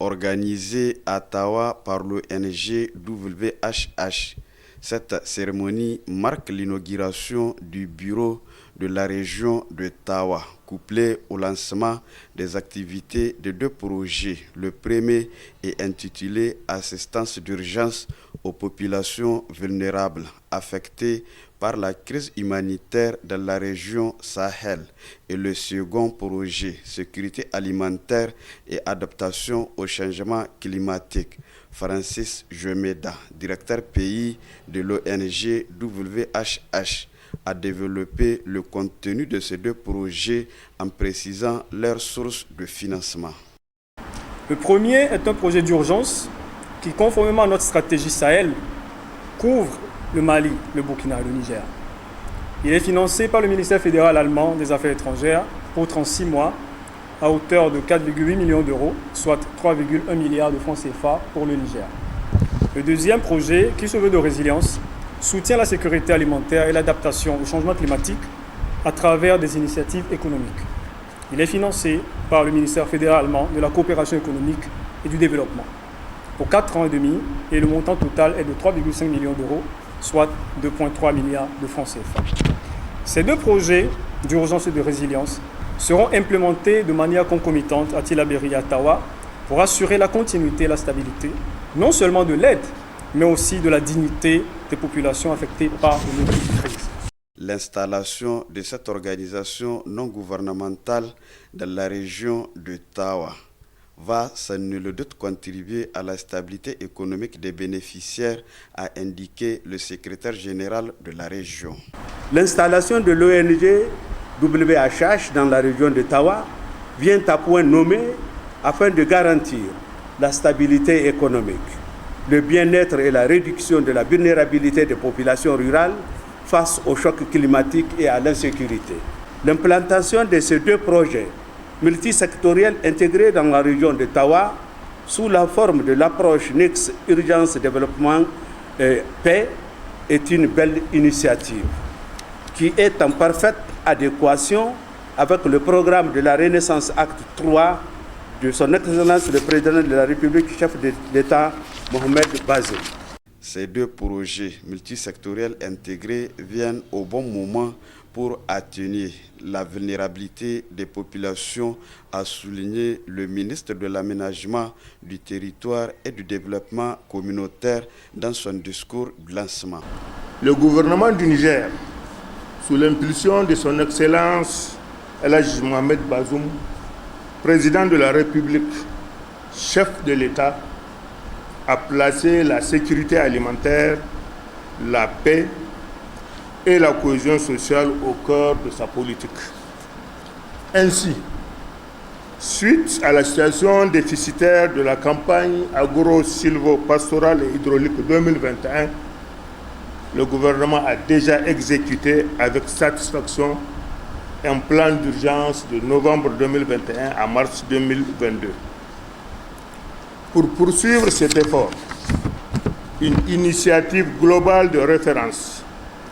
organisée à Tawa par l'ONG WHH. Cette cérémonie marque l'inauguration du bureau de la région de Tawa, couplé au lancement des activités de deux projets. Le premier est intitulé Assistance d'urgence aux populations vulnérables affectées par la crise humanitaire dans la région Sahel, et le second projet, sécurité alimentaire et adaptation au changement climatique. Francis Jemeda, directeur pays de l'ONG WHH, a développé le contenu de ces deux projets en précisant leurs sources de financement. Le premier est un projet d'urgence qui, conformément à notre stratégie Sahel, couvre le Mali, le Burkina et le Niger. Il est financé par le ministère fédéral allemand des Affaires étrangères pour 36 mois à hauteur de 4,8 millions d'euros, soit 3,1 milliards de francs CFA pour le Niger. Le deuxième projet, qui se veut de résilience, soutient la sécurité alimentaire et l'adaptation au changement climatique à travers des initiatives économiques. Il est financé par le ministère fédéral allemand de la coopération économique et du développement pour 4 ans et demi, et le montant total est de 3,5 millions d'euros, soit 2,3 milliards de francs CFA. Ces deux projets d'urgence et de résilience seront implémentés de manière concomitante à Tillabéri et à Tawa pour assurer la continuité et la stabilité, non seulement de l'aide, mais aussi de la dignité des populations affectées par une crise. L'installation de cette organisation non gouvernementale dans la région de Tawa va sans nul doute contribuer à la stabilité économique des bénéficiaires, a indiqué le secrétaire général de la région. L'installation de l'ONG WHH dans la région de Tawa vient à point nommé afin de garantir la stabilité économique, le bien-être et la réduction de la vulnérabilité des populations rurales face au choc climatique et à l'insécurité. L'implantation de ces deux projets multisectoriels intégrés dans la région de Tawa sous la forme de l'approche NIX Urgence Développement Paix est une belle initiative qui est en parfaite adéquation avec le programme de la Renaissance Acte 3 de son Excellence le Président de la République, chef de l'État, Mohamed Bazoum. Ces deux projets multisectoriels intégrés viennent au bon moment pour atténuer la vulnérabilité des populations, a souligné le ministre de l'Aménagement du Territoire et du Développement communautaire dans son discours de lancement. Le gouvernement du Niger, sous l'impulsion de son Excellence El Hadji Mohamed Bazoum, président de la République, chef de l'État, a placé la sécurité alimentaire, la paix et la cohésion sociale au cœur de sa politique. Ainsi, suite à la situation déficitaire de la campagne agro-silvo-pastorale et hydraulique 2021, le gouvernement a déjà exécuté avec satisfaction un plan d'urgence de novembre 2021 à mars 2022. Pour poursuivre cet effort, une initiative globale de référence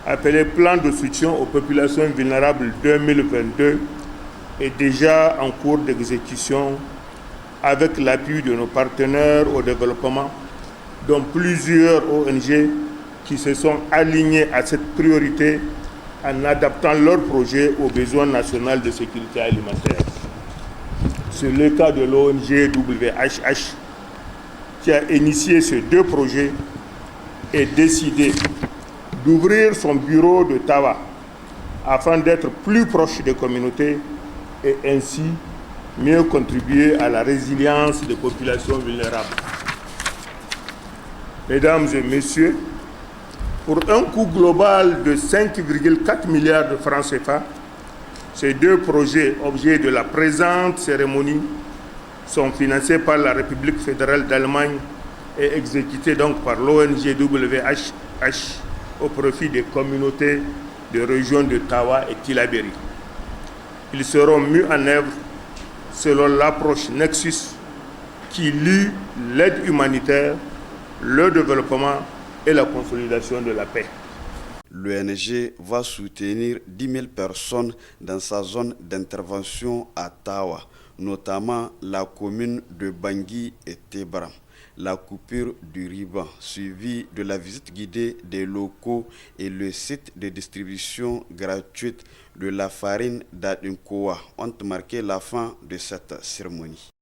appelée Plan de soutien aux populations vulnérables 2022 est déjà en cours d'exécution avec l'appui de nos partenaires au développement, dont plusieurs ONG qui se sont alignés à cette priorité en adaptant leurs projets aux besoins nationaux de sécurité alimentaire. C'est le cas de l'ONG WHH qui a initié ces deux projets et décidé d'ouvrir son bureau de Tawa afin d'être plus proche des communautés et ainsi mieux contribuer à la résilience des populations vulnérables. Mesdames et messieurs, pour un coût global de 5,4 milliards de francs CFA, ces deux projets, objets de la présente cérémonie, sont financés par la République fédérale d'Allemagne et exécutés donc par l'ONG WHH au profit des communautés de régions de Tawa et Tillabéri. Ils seront mis en œuvre selon l'approche Nexus qui lie l'aide humanitaire, le développement et la consolidation de la paix. L'ONG va soutenir 10 000 personnes dans sa zone d'intervention à Tawa, notamment la commune de Bangui et Tebra. La coupure du ruban, suivie de la visite guidée des locaux et le site de distribution gratuite de la farine d'Adinkoa, ont marqué la fin de cette cérémonie.